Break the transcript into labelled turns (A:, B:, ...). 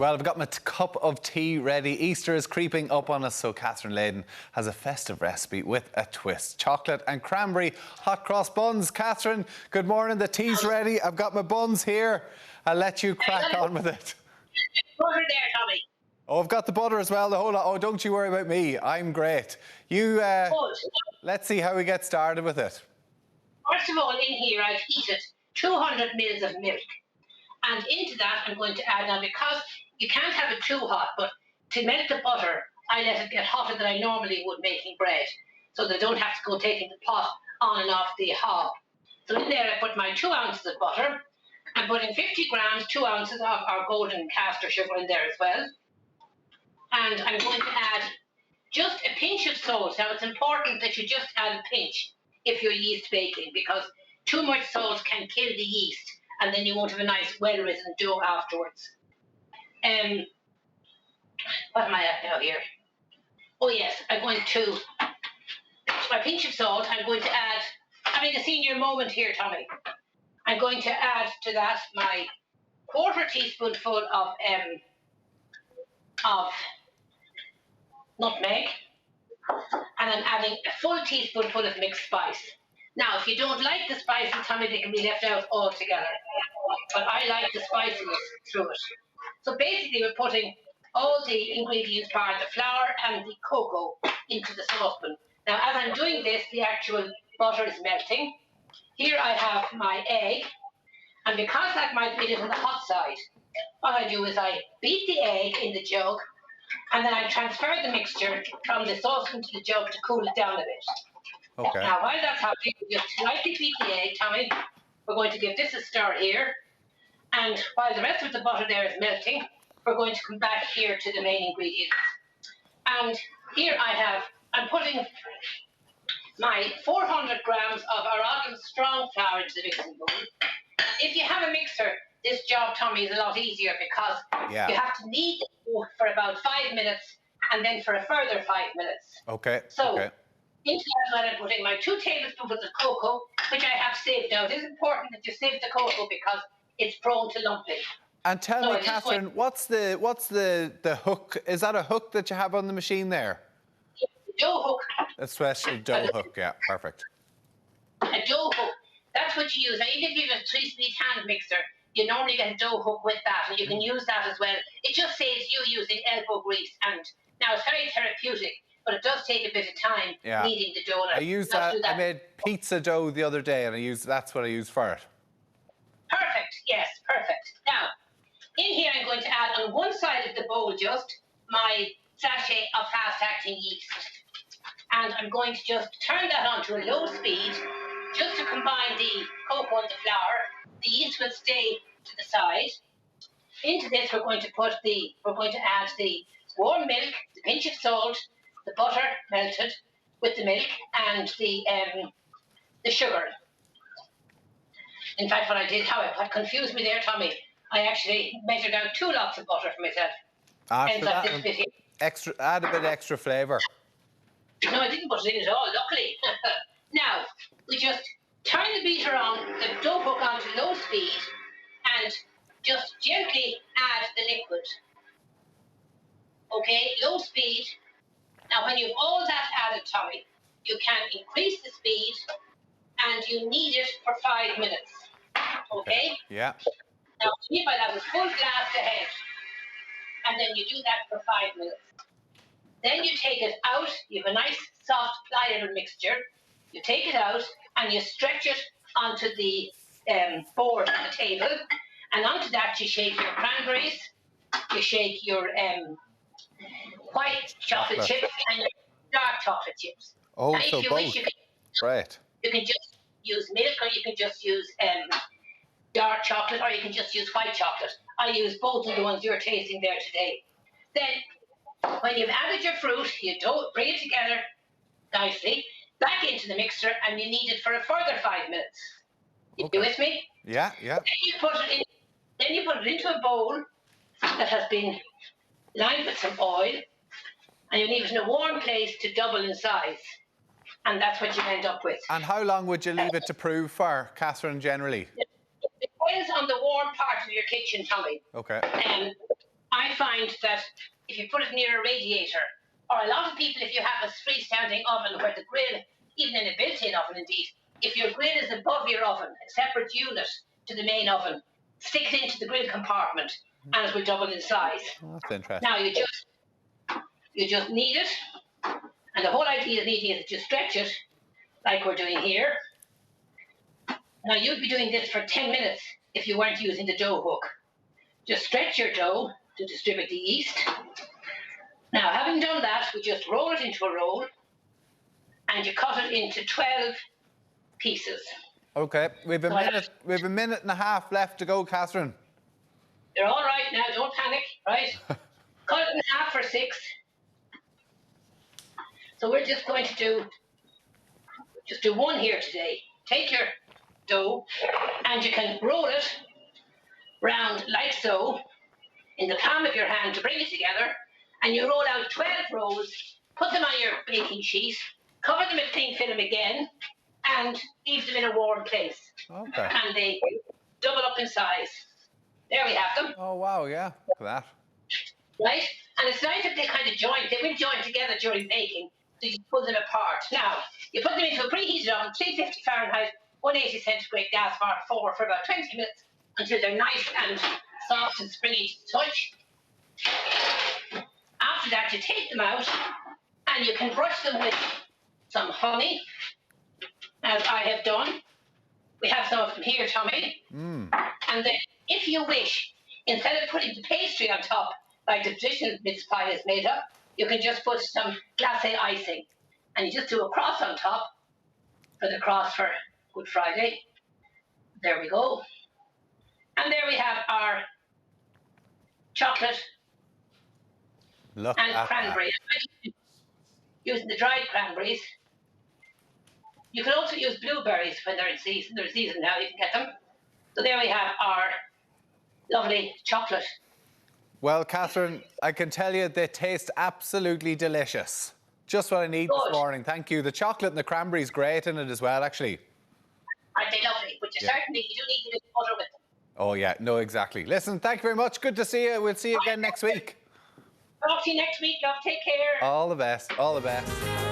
A: Well, I've got my cup of tea ready. Easter is creeping up on us, so Catherine Leyden has a festive recipe with a twist. Chocolate and cranberry hot cross buns. Catherine, good morning. The tea's ready. I've got my buns here. I'll let you crack on with it.
B: Butter there, Tommy.
A: Oh, I've got the butter as well. The whole lot. Oh, don't you worry about me. I'm great. Let's see how we get started with it.
B: First of all, in here I've heated 200 mils of milk. And into that I'm going to add, now because you can't have it too hot, but to melt the butter, I let it get hotter than I normally would making bread, so that I don't have to go taking the pot on and off the hob. So in there I put my 2 ounces of butter. I'm putting 50 grams, 2 ounces of our golden caster sugar in there as well. And I'm going to add just a pinch of salt. Now it's important that you just add a pinch if you're yeast baking, because too much salt can kill the yeast, and then you won't have a nice well-risen dough afterwards. What am I at now here? Oh yes, I'm going to, my pinch of salt, I'm going to add, having a senior moment here, Tommy, I'm going to add to that my 1/4 teaspoonful of nutmeg, and I'm adding a full teaspoonful of mixed spice. Now, if you don't like the spices, Tommy, they can be left out altogether. But I like the spiciness through it. So basically, we're putting all the ingredients, part the flour and the cocoa, into the saucepan. Now, as I'm doing this, the actual butter is melting. Here I have my egg, and because that might be a little on the hot side, what I do is I beat the egg in the jug, and then I transfer the mixture from the saucepan to the jug to cool it down a bit.
A: Okay.
B: Now, while that's happening, we just slightly beat the egg, Tommy. We're going to give this a stir here. And while the rest of the butter there is melting, we're going to come back here to the main ingredients. And here I'm putting my 400 grams of iranian strong flour into the mixing bowl. If you have a mixer, this job, Tommy, is a lot easier, because you have to knead the dough for about 5 minutes, and then for a further 5 minutes.
A: Okay.
B: So into that, I'm putting my 2 tablespoons of cocoa, which I have saved. Now, it is important that you save the cocoa because it's prone to lumping.
A: And tell me, Catherine, what's the hook? Is that a hook that you have on the machine there?
B: A dough hook.
A: A special dough hook, yeah, perfect.
B: A dough hook. That's what you use. Now, even if you have a 3-speed hand mixer, you normally get a dough hook with that, and you can use that as well. It just saves you using elbow grease, and now it's very therapeutic, but it does take a bit of time kneading the dough.
A: I used that. I made pizza dough the other day, and that's what I used for it.
B: Perfect. Yes, perfect. Now, in here I'm going to add on one side of the bowl just my sachet of fast-acting yeast, and I'm going to just turn that on to a low speed, just to combine the cocoa and the flour. The yeast will stay to the side. Into this, we're going to add the warm milk, the pinch of salt, the butter melted with the milk, and the sugar. In fact, what I did, what confused me there, Tommy, I actually measured out 2 lots of butter for myself.
A: Add a bit extra flavour.
B: No, I didn't put it in at all, luckily. Now, we just turn the beater on, the dough hook on to low speed, and just gently add the liquid. Okay, low speed. Now, when you've all that added, Tommy, you can increase the speed, and you knead it for 5 minutes. Okay?
A: Yeah.
B: Now, keep that with full blast ahead, and then you do that for 5 minutes. Then you take it out. You have a nice, soft, pliable mixture. You take it out, and you stretch it onto the board on the table, and onto that you shake your cranberries, you shake your white chocolate chips, and your dark chocolate chips.
A: Oh,
B: and
A: so
B: if you
A: both.
B: wish,
A: You
B: can just use milk, or you can just use dark chocolate, or you can just use white chocolate. I use both of the ones you're tasting there today. Then, when you've added your fruit, you bring it together nicely, back into the mixer, and you knead it for a further 5 minutes. You with me?
A: Yeah.
B: Then you put it into a bowl that has been lined with some oil, and you leave it in a warm place to double in size. And that's what you end up with.
A: And how long would you leave it to prove for, Catherine, generally?
B: It depends on the warm part of your kitchen, Tommy.
A: Okay.
B: I find that if you put it near a radiator, or a lot of people, if you have a freestanding oven where the grill, even in a built-in oven indeed, if your grill is above your oven, a separate unit to the main oven, stick it into the grill compartment and it will double in size.
A: Oh, that's interesting.
B: Now you just knead it, and the whole idea of kneading is that you stretch it like we're doing here. Now you'd be doing this for 10 minutes if you weren't using the dough hook. Just stretch your dough to distribute the yeast. Now, having done that, we just roll it into a roll and you cut it into 12 pieces.
A: Okay, we've a minute and a half left to go, Catherine.
B: You're all right now, don't panic, right? Cut it in half for 6. So we're just going to do one here today. Take your dough and you can roll it round like so in the palm of your hand to bring it together, and you roll out 12 rolls, put them on your baking sheet, cover them with cling film again, and leave them in a warm place.
A: Okay.
B: And they double up in size. There we have them.
A: Oh, wow, yeah. Look at that.
B: Right? And it's nice if they kind of join. They will join together during baking, so you pull them apart. Now, you put them into a preheated oven, 350 Fahrenheit, 180 centigrade gas for about 20 minutes until they're nice and soft and springy to the touch. After that, you take them out and you can brush them with some honey, as I have done. We have some of them here, Tommy. And then, if you wish, instead of putting the pastry on top, like the traditional mince pie is made up, you can just put some glacé icing. And you just do a cross on top for the cross for Good Friday. There we go. And there we have our chocolate
A: Look
B: and
A: at
B: cranberry. Using the dried cranberries. You can also use blueberries when they're in season. They're in season now, you can get them. So there we have our lovely chocolate.
A: Well, Catherine, I can tell you they taste absolutely delicious. Just what I need this morning. Thank you. The chocolate and the cranberry is great in it as well, actually.
B: Aren't they lovely? But you certainly, you do need a bit of butter with them.
A: Oh, yeah. No, exactly. Listen, thank you very much. Good to see you. We'll see you again next week.
B: Talk to you next week, love. Take care.
A: All the best. All the best.